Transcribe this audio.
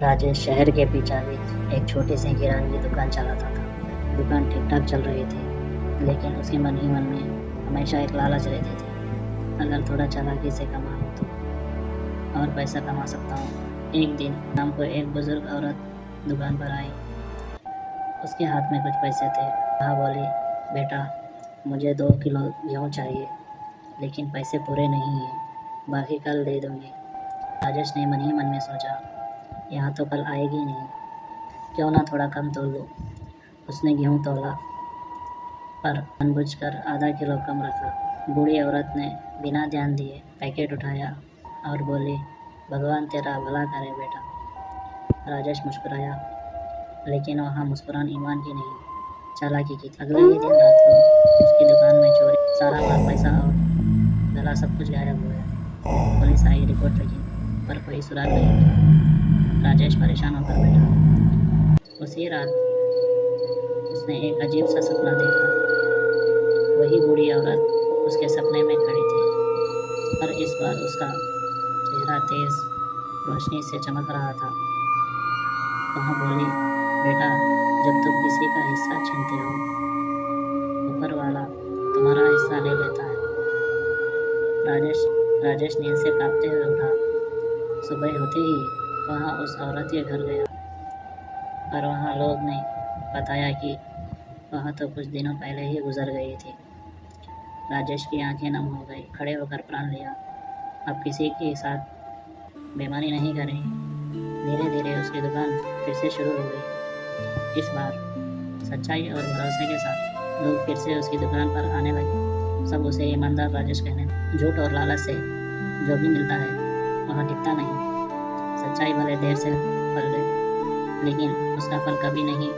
राजेश शहर के बीचों-बीच एक छोटी सी किराने की दुकान चलाता था। दुकान ठीक-ठाक चल रही थी, लेकिन उसके मन ही मन में हमेशा एक लालच रहती थी। अगर थोड़ा चालाकी से कमाऊँ तो और पैसा कमा सकता हूँ। एक दिन शाम को एक बुजुर्ग औरत दुकान पर आई। उसके हाथ में कुछ पैसे थे। वह बोली, बेटा मुझे 2 किलो गेहूँ चाहिए, लेकिन पैसे पूरे नहीं हैं, बाकी कल दे दूँगी। राजेश ने मन ही मन में सोचा, यहाँ तो कल आएगी नहीं, क्यों ना थोड़ा कम तोल लूँ। उसने गेहूँ तोला, पर जानबूझकर आधा किलो कम रखा। बूढ़ी औरत ने बिना ध्यान दिए पैकेट उठाया और बोली, भगवान तेरा भला करे बेटा। राजेश मुस्कुराया, लेकिन वहाँ मुस्कुरान ईमान की नहीं, चालाकी की थी। अगले ही दिन रात को उसकी दुकान में चोरी, सारा माल, पैसा और गला सब कुछ गायब हो गया। पुलिस आई, रिपोर्ट लिखी, पर कोई सुराग नहीं मिला। राजेश परेशान होकर बैठा। उसी रात उसने एक अजीब सा सपना देखा। वही बूढ़ी औरत उसके सपने में खड़ी थी, पर इस बार उसका चेहरा तेज रोशनी से चमक रहा था। वह बोली, बेटा जब तुम किसी का हिस्सा छीनते हो, ऊपर वाला तुम्हारा हिस्सा ले लेता है। राजेश राजेश नींद से कांपते हुए उठा। सुबह होते ही वह उस औरत के घर गया, पर वहाँ लोग ने बताया कि वह तो कुछ दिनों पहले ही गुजर गई थी। राजेश की आंखें नम हो गई, खड़े होकर प्रण लिया, अब किसी के साथ बेईमानी नहीं करेंगे। धीरे धीरे उसकी दुकान फिर से शुरू हो गई। इस बार सच्चाई और भरोसे के साथ लोग फिर से उसकी दुकान पर आने लगे। सब उसे ईमानदार राजेश कहने लगे। झूठ और लालच से जो भी मिलता है वह टिकता नहीं। सच्चाई भले देर से फल दे, लेकिन उसका फल कभी नहीं